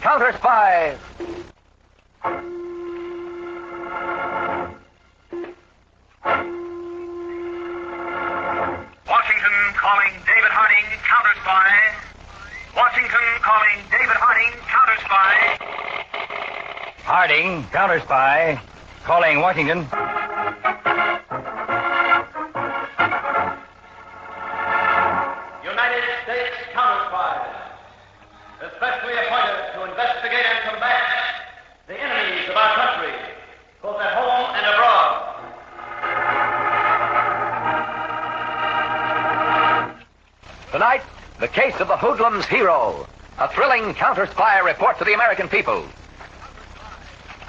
Counterspy. Washington calling David Harding, Counterspy. Washington calling David Harding, Counterspy. Harding, Counterspy. Calling Washington. United States Counterspy, especially appointed to investigate and combat the enemies of our country, both at home and abroad. Tonight, the case of the Hoodlum's hero. A thrilling counter-spy report to the American people.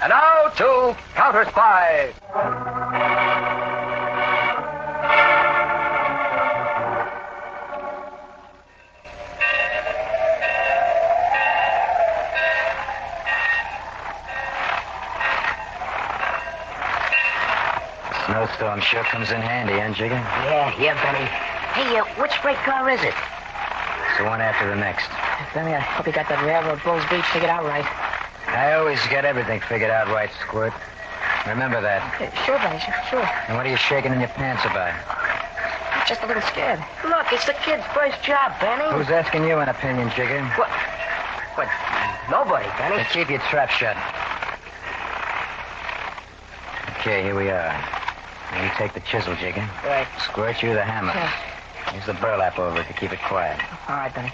And now to Counterspy. Snowstorm sure comes in handy, huh, Jigger? Yeah, Benny. Hey, which freight car is it? It's the one after the next. Benny, I hope you got that railroad Bulls Beach figured out right. I always get everything figured out right, Squirt. Remember that. Sure, Benny, sure. And what are you shaking in your pants about? I'm just a little scared. Look, it's the kid's first job, Benny. Who's asking you an opinion, Jigger? What? Nobody, Benny. Then keep your trap shut. Okay, here we are. Now you take the chisel, Jigger. Right. Squirt, you the hammer. Yeah. Use the burlap over it to keep it quiet. All right, Benny.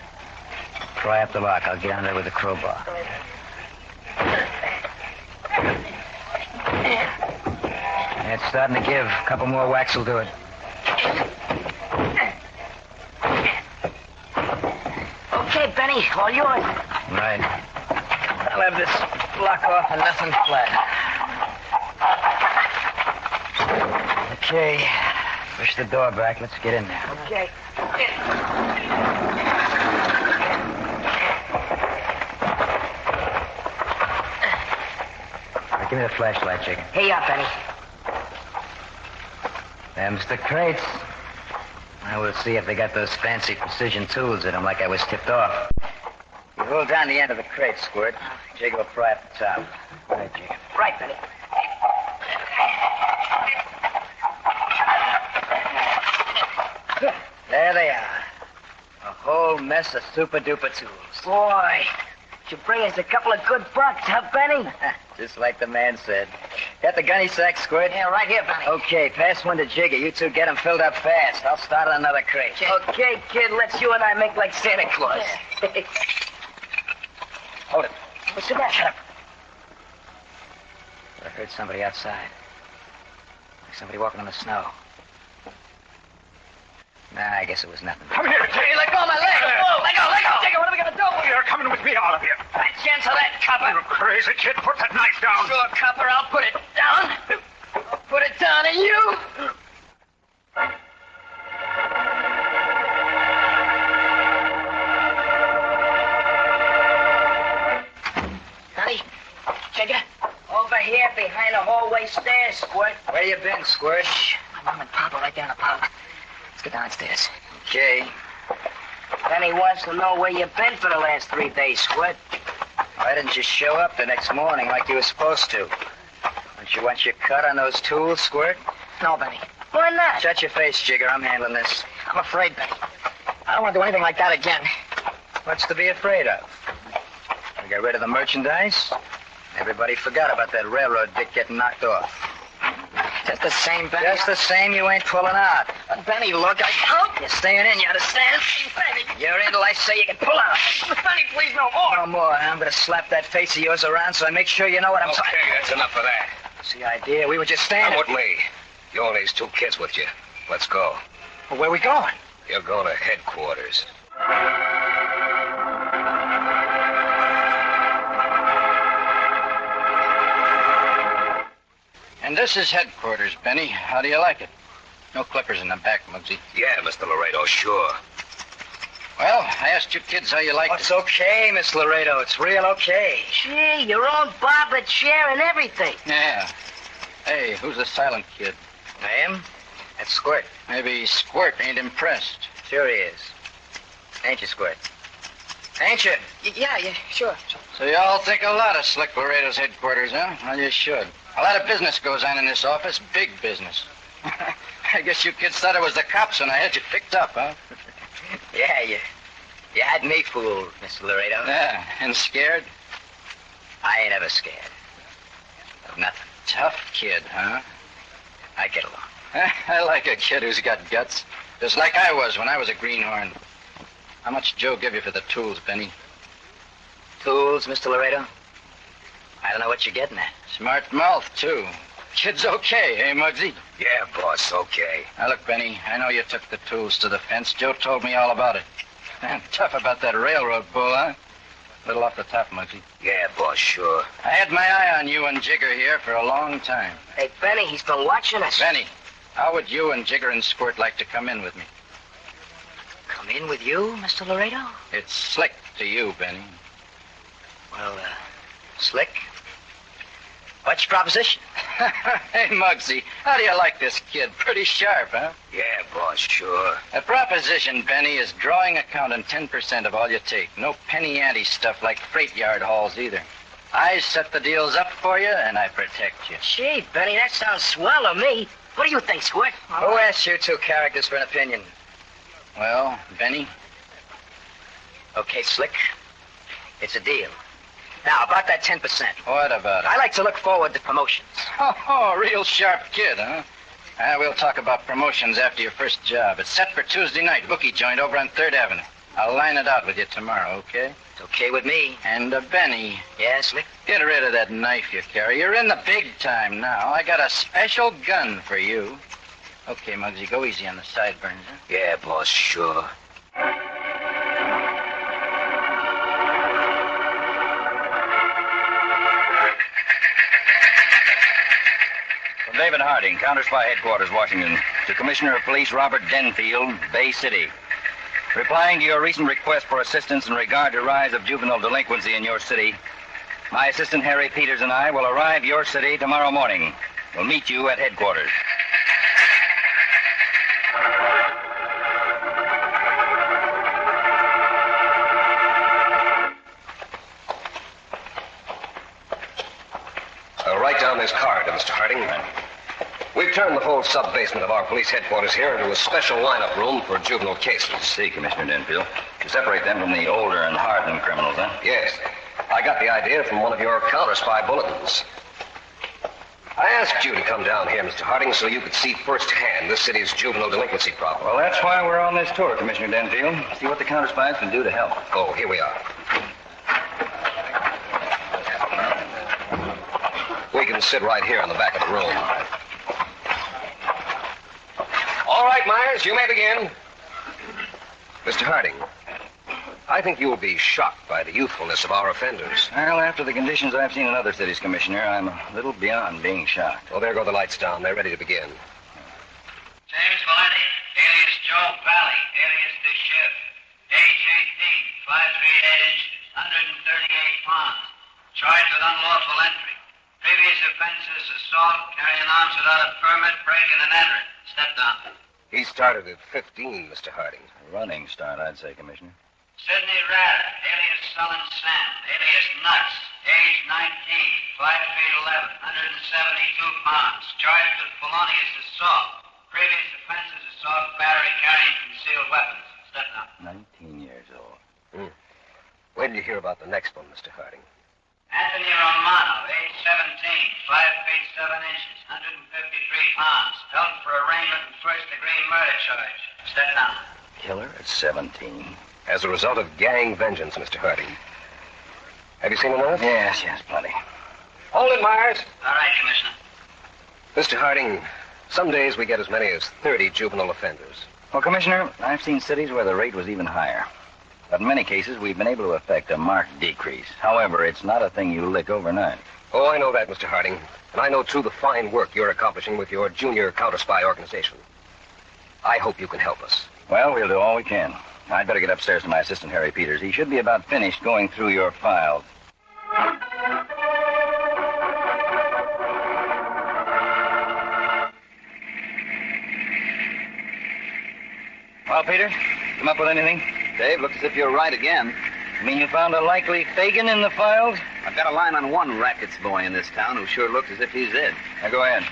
Pry up the lock. I'll get on there with the crowbar. Yeah, it's starting to give. A couple more whacks will do it. Okay, Benny, all yours. Right. I'll have this lock off and nothing flat. Okay. Push the door back. Let's get in there. Okay. Now, give me the flashlight, Jigger. Hey, up, Benny. Them's the crates. Now we'll see if they got those fancy precision tools in them like I was tipped off. You hold down the end of the crate, Squirt. Jigger will pry up the top. Right, Jigger. Right, Benny. There they are. A whole mess of super-duper tools. Boy, you bring us a couple of good bucks, huh, Benny? Just like the man said. Got the gunny sack, Squirt? Yeah, right here, Benny. Okay, pass one to Jigger. You two get them filled up fast. I'll start on another crate. Okay, kid, let's you and I make like Santa Claus. Yeah. Hold it. What's the matter? Shut up. I heard somebody outside. Like somebody walking in the snow. Nah, I guess it was nothing. Come here, Jigger. Hey, let go of my leg. Whoa, let go. Jigger, what are we going to do? You're coming with me, all of you. Cancel that, copper. You crazy kid. Put that knife down. Sure, copper, I'll put it down. I'll put it down on you. Honey, Jigger, over here behind the hallway stairs, Squirt. Where you been, Squirt? My mom and Papa right down the parlor. Let's get downstairs. Okay. Benny wants to know where you've been for the last 3 days, Squirt. Why didn't you show up the next morning like you were supposed to? Don't you want your cut on those tools, Squirt? No, Benny. Why not? Shut your face, Jigger. I'm handling this. I'm afraid, Benny. I don't want to do anything like that again. What's to be afraid of? We got rid of the merchandise. Everybody forgot about that railroad dick getting knocked off. Just the same, Benny. Just the same, you ain't pulling out. Benny, look, You're staying in, you understand? Benny. You're in till I say you can pull out. Benny, please, no more. No more. I'm going to slap that face of yours around so I make sure you know what I'm Okay, talking that's enough of that. about. See, idea? We were just standing. Come with me. You only has 2 kids with you. Let's go. Well, where we going? You're going to headquarters. And this is headquarters, Benny. How do you like it? No clippers in the back, Muggsy. Yeah, Mr. Laredo, sure. Well, I asked you kids how you liked It's okay, Miss Laredo. It's real okay. Gee, your own barber chair and everything. it. Yeah. Hey, who's the silent kid? I am? That's Squirt. Maybe Squirt ain't impressed. Sure he is. Ain't you, Squirt? Ain't you? Yeah, sure. So you all think a lot of Slick Laredo's headquarters, huh? Well, you should. A lot of business goes on in this office. Big business. I guess you kids thought it was the cops when I had you picked up, huh? Yeah, you had me fooled, Mr. Laredo. Yeah, and scared? I ain't ever scared. Of nothing. Tough kid, huh? I get along. I like a kid who's got guts. Just like I was when I was a greenhorn. How much Joe give you for the tools, Benny? Tools, Mr. Laredo? I don't know what you're getting at. Smart mouth, too. Kid's okay, eh, Muggsy? Yeah, boss, okay. Now, look, Benny, I know you took the tools to the fence. Joe told me all about it. Man, tough about that railroad bull, huh? Little off the top, Muggsy. Yeah, boss, sure. I had my eye on you and Jigger here for a long time. Hey, Benny, he's been watching us. Benny, how would you and Jigger and Squirt like to come in with me? Come in with you, Mr. Laredo? It's slick to you, Benny. Well, Slick, what's your proposition? Hey, Muggsy, how do you like this kid? Pretty sharp, huh? Yeah, boss, sure. The proposition, Benny, is drawing account on 10% of all you take. No penny-ante stuff like freight yard hauls either. I set the deals up for you, and I protect you. Gee, Benny, that sounds swell to me. What do you think, Squirt? Who asked you two characters for an opinion? Well, Benny? Okay, Slick. It's a deal. Now, about that 10%. What about it? I like to look forward to promotions. Oh, real sharp kid, huh? We'll talk about promotions after your first job. It's set for Tuesday night, bookie joint over on 3rd Avenue. I'll line it out with you tomorrow, okay? It's okay with me. And, Benny, Yeah, Slick? get rid of that knife you carry. You're in the big time now. I got a special gun for you. Okay, Muggsy, go easy on the sideburns, huh? Yeah, boss, sure. From David Harding, Counterspy Headquarters, Washington, to Commissioner of Police Robert Denfield, Bay City. Replying to your recent request for assistance in regard to rise of juvenile delinquency in your city, my assistant Harry Peters and I will arrive your city tomorrow morning. We'll meet you at headquarters. Write down this card, Mr. Harding. We've turned the whole sub-basement of our police headquarters here into a special lineup room for juvenile cases. See, Commissioner Denfield. To separate them from the older and hardened criminals, huh? Yes. I got the idea from one of your counter-spy bulletins. I asked you to come down here, Mr. Harding, so you could see firsthand this city's juvenile delinquency problem. Well, that's why we're on this tour, Commissioner Denfield. See what the counter-spies can do to help. Oh, here we are. We can sit right here in the back of the room. All right, Myers, you may begin. Mr. Harding, I think you'll be shocked by the youthfulness of our offenders. Well, after the conditions I've seen in other cities, Commissioner, I'm a little beyond being shocked. Oh, there go the lights down. They're ready to begin. James Valenti, alias Joe Valley, alias the Chef. Age 18, 5 feet 8 inches, 138 pounds. Charged with unlawful entry. Previous offenses: assault, carrying arms without a permit, breaking and entering. Step down. He started at 15, Mr. Harding. A running start, I'd say, Commissioner. Sidney Ratter, alias Sullen Sam, alias Nuts, age 19, 5 feet 11, 172 pounds. Charged with felonious assault. Previous offenses: assault, battery, carrying concealed weapons. Step down. 19 years old. When did you hear about the next one, Mr. Harding? Anthony Romano, age 17, 5 feet 7 inches, 153 pounds. Held for arraignment and first-degree murder charge. Step down. Killer at 17. As a result of gang vengeance, Mr. Harding. Have you seen enough? Yes, plenty. Hold it, Myers. All right, Commissioner. Mr. Harding, some days we get as many as 30 juvenile offenders. Well, Commissioner, I've seen cities where the rate was even higher. But in many cases, we've been able to effect a marked decrease. However, it's not a thing you lick overnight. Oh, I know that, Mr. Harding. And I know, too, the fine work you're accomplishing with your junior counter-spy organization. I hope you can help us. Well, we'll do all we can. I'd better get upstairs to my assistant, Harry Peters. He should be about finished going through your files. Well, Peter, come up with anything? Dave, looks as if you're right again. You mean you found a likely Fagin in the files? I've got a line on one rackets boy in this town who sure looks as if he's it. Now, go ahead.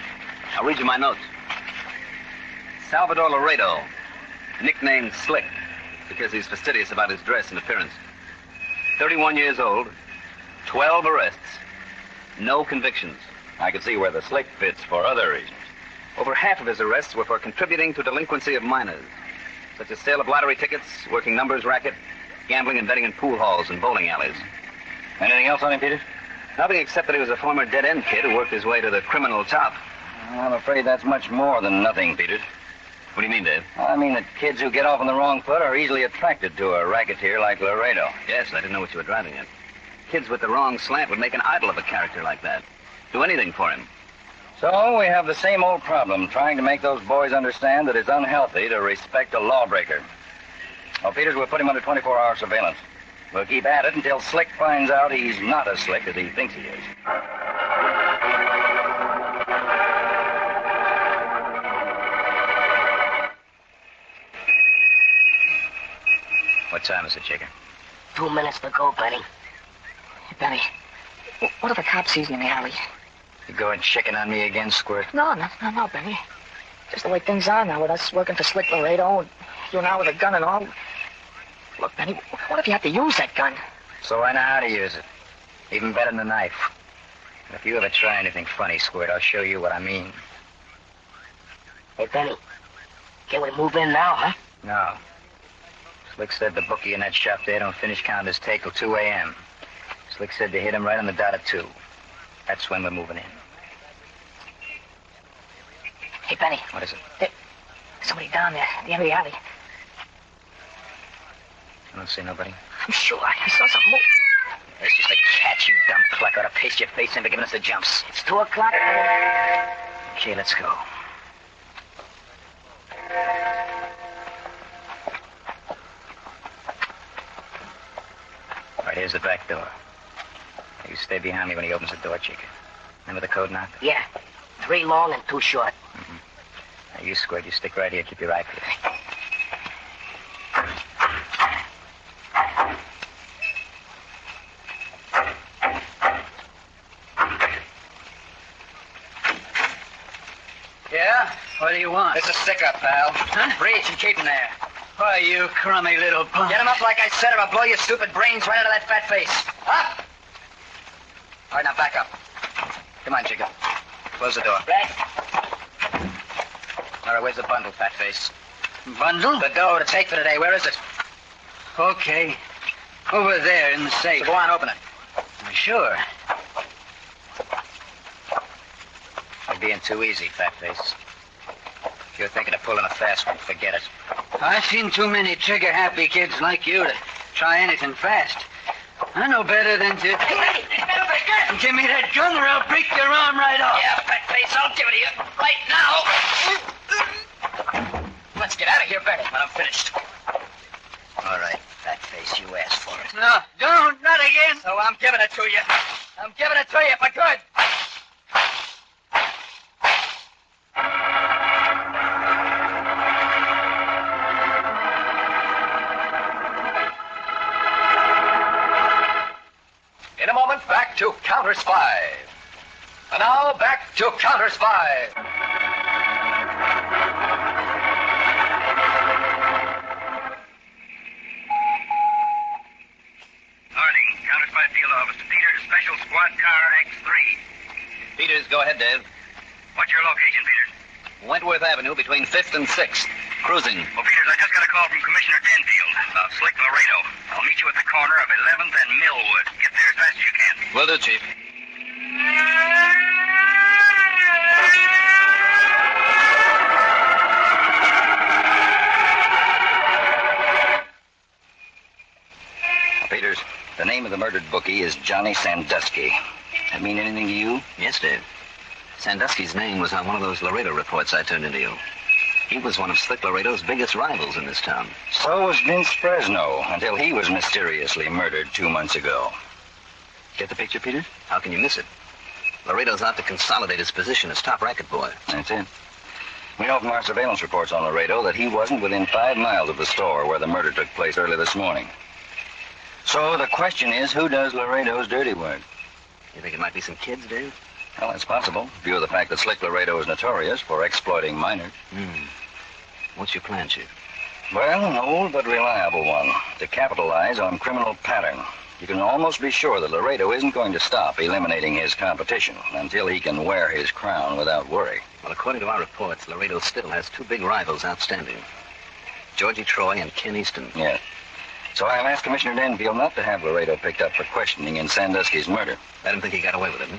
I'll read you my notes. Salvador Laredo, nicknamed Slick, because he's fastidious about his dress and appearance. 31 years old, 12 arrests, no convictions. I can see where the Slick fits for other reasons. Over half of his arrests were for contributing to delinquency of minors, such as sale of lottery tickets, working numbers racket, gambling and betting in pool halls and bowling alleys. Anything else on him, Peters? Nothing except that he was a former dead-end kid who worked his way to the criminal top. I'm afraid that's much more than nothing, Peters. What do you mean, Dave? I mean that kids who get off on the wrong foot are easily attracted to a racketeer like Laredo. Yes, I didn't know what you were driving at. Kids with the wrong slant would make an idol of a character like that. Do anything for him. So we have the same old problem, trying to make those boys understand that it's unhealthy to respect a lawbreaker. Well, Peters, we'll put him under 24-hour surveillance. We'll keep at it until Slick finds out he's not as slick as he thinks he is. What time is it, Jacob? 2 minutes to go, Benny. Hey, Benny, what if the cop sees me in the alley? You going chicken on me again, Squirt? No, Benny. Just the way things are now with us working for Slick Laredo and you now with a gun and all. Look, Benny, what if you have to use that gun? So I know how to use it. Even better than a knife. And if you ever try anything funny, Squirt, I'll show you what I mean. Hey, Benny, can we move in now, huh? No. Slick said the bookie in that shop there don't finish counting his take till 2 a.m. Slick said to hit him right on the dot at 2. That's when we're moving in. Hey, Benny. What is it? There's somebody down there at the end of the alley. I don't see nobody. I'm sure. I saw something move. It's just a cat, you dumb cluck. Ought to paste your face in for giving us the jumps. It's 2 o'clock. Okay, let's go. Right, here's the back door. You stay behind me when he opens the door, Chica. Remember the code knock? Yeah. 3 long and 2 short. Mm-hmm. Now, you, Squirt, you stick right here. Keep your eye peeled. Yeah? What do you want? It's a stick-up, pal. Huh? Breach and keep him there. Why, you crummy little punk. Get him up like I said, or I'll blow your stupid brains right out of that fat face. Up! All right, now back up. Come on, Jigger. Close the door. Right. All right, where's the bundle, fat face? Bundle? The dough to take for today. Where is it? Okay. Over there in the safe. So go on, open it. Sure. You're being too easy, fat face. If you're thinking of pulling a fast one, forget it. I've seen too many trigger-happy kids like you to try anything fast. I know better than to... Hey, get over here. Give me that gun or I'll break your arm right off. Yeah, fat face, I'll give it to you right now. Let's get out of here, Benny, when I'm finished. All right, fat face, you asked for it. No, don't, not again. So I'm giving it to you. I'm giving it to you if I could. In a moment, back to Counterspy. And now, back to Counterspy. Harding, Counterspy field office to Peters, special squad car X3. Peters, go ahead, Dave. What's your location, Peters? Wentworth Avenue between 5th and 6th. Cruising. Well, Peters, I just got a call from Commissioner Denfield about Slick Laredo. I'll meet you at the corner of 11th and Millwood. Get there as fast as you can. Will do, Chief. Peters, the name of the murdered bookie is Johnny Sandusky. That mean anything to you? Yes, Dave. Sandusky's name was on one of those Laredo reports I turned into you. He was one of Slick Laredo's biggest rivals in this town. So was Vince Fresno, until he was mysteriously murdered 2 months ago. Get the picture, Peter? How can you miss it? Laredo's out to consolidate his position as top racket boy. That's it. We know from our surveillance reports on Laredo that he wasn't within 5 miles of the store where the murder took place early this morning. So the question is, who does Laredo's dirty work? You think it might be some kids, Dave? Well, that's possible, in view of the fact that Slick Laredo is notorious for exploiting minors. What's your plan, Chief? Well, an old but reliable one, to capitalize on criminal pattern. You can almost be sure that Laredo isn't going to stop eliminating his competition until he can wear his crown without worry. Well, according to our reports, Laredo still has two big rivals outstanding. Georgie Troy and Ken Easton. Yes. So I'll ask Commissioner Denfield not to have Laredo picked up for questioning in Sandusky's murder. Let him think he got away with it,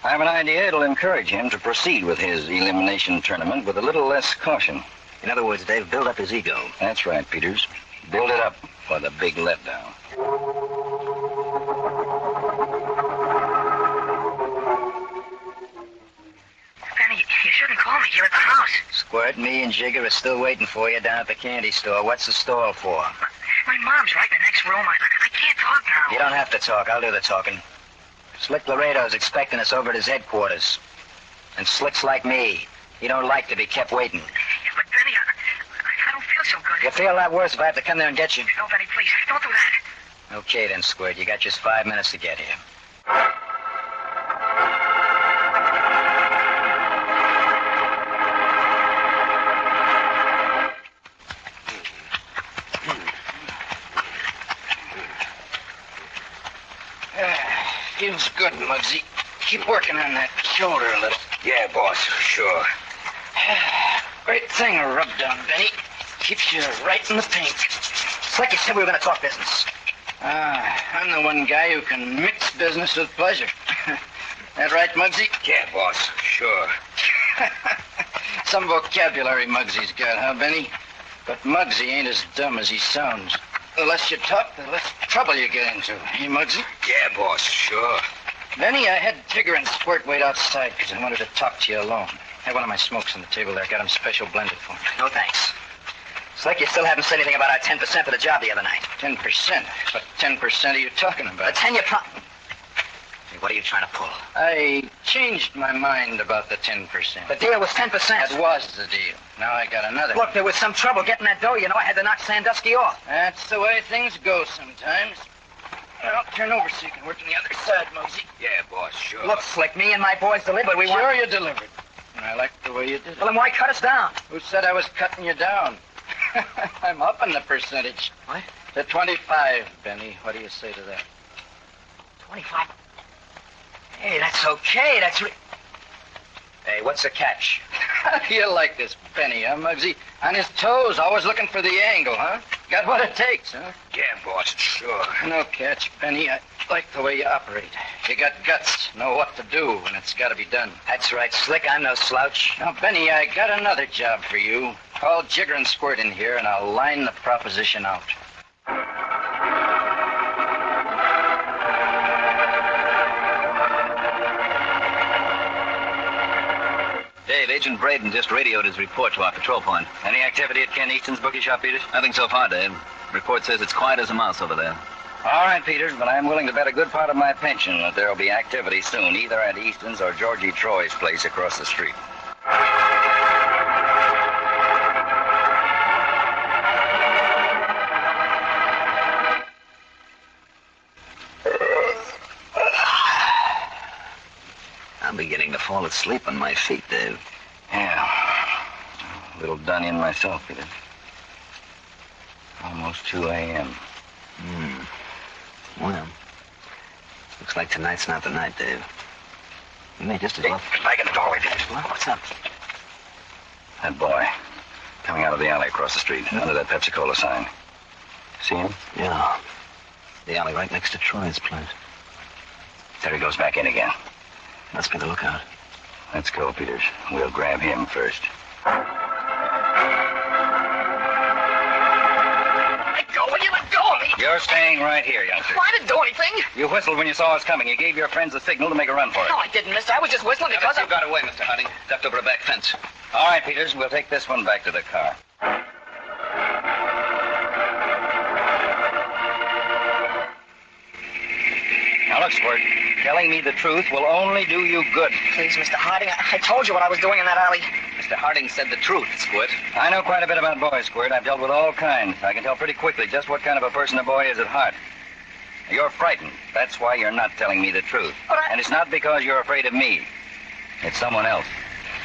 I have an idea it'll encourage him to proceed with his elimination tournament with a little less caution. In other words, Dave, build up his ego. That's right, Peters. Build it up for the big letdown. Benny, you shouldn't call me here at the house. Squirt, me and Jigger are still waiting for you down at the candy store. What's the stall for? My mom's right in the next room. I can't talk now. You don't have to talk. I'll do the talking. Slick Laredo's expecting us over at his headquarters. And Slick's like me. He don't like to be kept waiting. Yeah, but Benny, I don't feel so good. You feel that worse if I have to come there and get you? No, Benny, please, don't do that. Okay then, Squirt. You got just 5 minutes to get here. Feels good, Muggsy. Keep working on that shoulder a little. Yeah, boss, sure. Great thing, a rub down, Benny. Keeps you right in the pink. Slick, you said we were going to talk business. I'm the one guy who can mix business with pleasure. That right, Muggsy? Yeah, boss, sure. Some vocabulary Muggsy's got, huh, Benny? But Muggsy ain't as dumb as he sounds. The less you talk, the less trouble you get into. Hey, Muggsy? Yeah, boss, sure. Benny, I had Tigger and Squirt wait outside because I wanted to talk to you alone. I had one of my smokes on the table there. Got him special blended for me. No thanks. Slick, you still haven't said anything about our 10% for the job the other night. 10%? What 10% are you talking The about? 10 you What are you trying to pull? I changed my mind about the 10%. The deal was 10%. That was the deal. Now I got another. Look, there was some trouble getting that dough. You know, I had to knock Sandusky off. That's the way things go sometimes. Well, turn over so you can work on the other side, Mosey. Yeah, boss, sure. Look, Slick, me and my boys delivered. We Sure want... you delivered. And I like the way you did it. Well, then why cut us down? Who said I was cutting you down? I'm upping the percentage. What? To 25, Benny. What do you say to that? 25. Hey, that's okay. Hey, what's the catch? How do you like this Benny, huh, Muggsy? On his toes, always looking for the angle, huh? Got what it takes, huh? Yeah, boss, sure. No catch, Benny. I like the way you operate. You got guts, know what to do when it's got to be done. That's right, Slick. I'm no slouch. Now, Benny, I got another job for you. Call Jigger and Squirt in here, and I'll line the proposition out. Dave, Agent Braden just radioed his report to our patrol point. Any activity at Ken Easton's bookie shop, Peters? Nothing so far, Dave. Report says it's quiet as a mouse over there. All right, Peters, but I'm willing to bet a good part of my pension that there'll be activity soon, either at Easton's or Georgie Troy's place across the street. I'm beginning to fall asleep on my feet, Dave. Yeah. A little done in myself, Peters. Almost 2 a.m. Well, looks like tonight's not the night, Dave. We may just as well... Back in the doorway, Peters. What's up? That boy, coming out of the alley across the street, under that Pepsi-Cola sign. See him? Yeah. The alley right next to Troy's place. There he goes back in again. Must be the lookout. Let's go, Peters. We'll grab him first. Let go. Will you let go of me? You're staying right here, youngster. Well, I didn't do anything. You whistled when you saw us coming. You gave your friends a signal to make a run for it. No, I didn't, mister. I was just whistling because You got away, Mr. Harding. Ducked over a back fence. All right, Peters. We'll take this one back to the car. Now, look, Squirt. Telling me the truth will only do you good. Please, Mr. Harding, I told you what I was doing in that alley. Mr. Harding said the truth, Squirt. I know quite a bit about boys, Squirt. I've dealt with all kinds. I can tell pretty quickly just what kind of a person a boy is at heart. You're frightened. That's why you're not telling me the truth. But And it's not because you're afraid of me. It's someone else.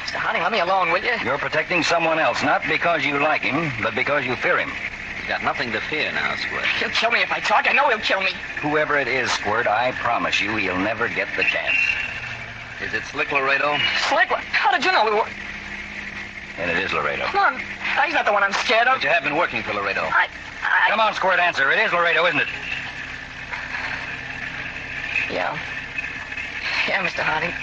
Mr. Harding, let me alone, will you? You're protecting someone else, not because you like him, but because you fear him. He's got nothing to fear now, Squirt. He'll kill me if I talk. I know he'll kill me. Whoever it is, Squirt, I promise you he'll never get the chance. Is it Slick Laredo? Slick, how did you know we were... And it is Laredo. Come on. He's not the one I'm scared of. But you have been working for Laredo. Come on, Squirt, answer. It is Laredo, isn't it? Yeah. Yeah, Mr. Harding.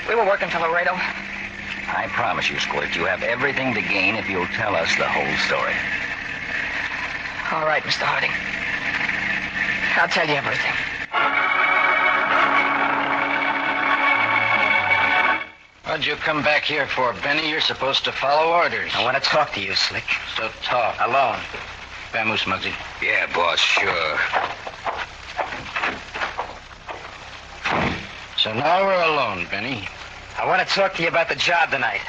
We were working for Laredo. I promise you, Squirt, you have everything to gain if you'll tell us the whole story. All right, Mr. Harding. I'll tell you everything. What'd you come back here for, Benny? You're supposed to follow orders. I want to talk to you, Slick. So talk. Alone. Vamoose, Muggsy. Yeah, boss, sure. So now we're alone, Benny. I want to talk to you about the job tonight.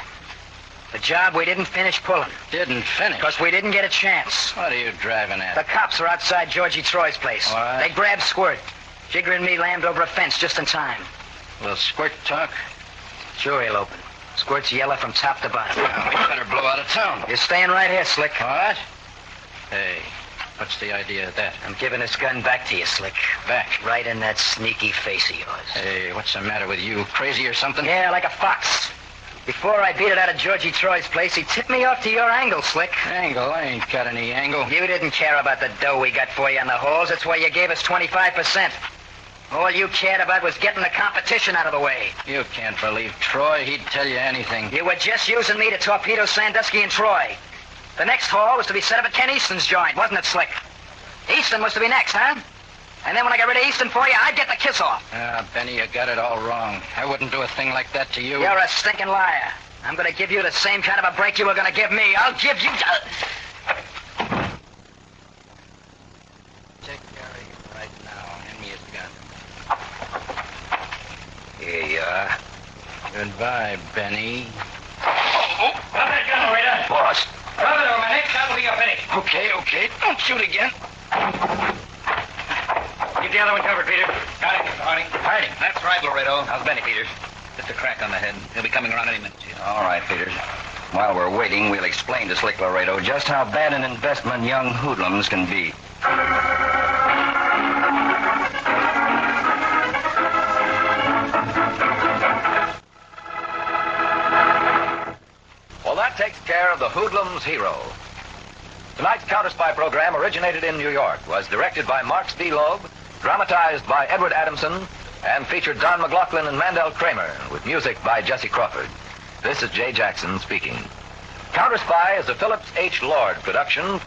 The job we didn't finish pulling. Didn't finish. Because we didn't get a chance. What are you driving at? The cops are outside Georgie Troy's place. What? They grabbed Squirt. Jigger and me lammed over a fence just in time. Will Squirt talk? Sure, he'll open. Squirt's yellow from top to bottom. Well, we better blow out of town. You're staying right here, Slick. What? Hey, what's the idea of that? I'm giving this gun back to you, Slick. Back? Right in that sneaky face of yours. Hey, what's the matter with you? Crazy or something? Yeah, like a fox. Before I beat it out of Georgie Troy's place, he tipped me off to your angle, Slick. Angle? I ain't got any angle. You didn't care about the dough we got for you on the holes. That's why you gave us 25%. All you cared about was getting the competition out of the way. You can't believe Troy. He'd tell you anything. You were just using me to torpedo Sandusky and Troy. The next haul was to be set up at Ken Easton's joint, wasn't it, Slick? Easton was to be next, huh? And then when I got rid of Easton for you, I'd get the kiss off. Benny, you got it all wrong. I wouldn't do a thing like that to you. You're a stinking liar. I'm going to give you the same kind of a break you were going to give me. I'll give you... Take care of you right now. Hand me his gun. Here you are. Goodbye, Benny. Oh, drop that gun, Laredo. Boss. Drop it over my neck. That'll be your finish. Okay. Don't shoot again. Keep the other one covered, Peter. Got it, Mr. Harding. Harding. That's right, Laredo. How's Benny, Peters? Just a crack on the head. He'll be coming around any minute. All right, Peters. While we're waiting, we'll explain to Slick Laredo just how bad an investment young hoodlums can be. Well, that takes care of the Hoodlum's hero. Tonight's Counterspy program originated in New York, was directed by Mark V. Loeb, dramatized by Edward Adamson, and featured Don McLaughlin and Mandel Kramer, with music by Jesse Crawford. This is Jay Jackson speaking. Counterspy is a Phillips H. Lord production.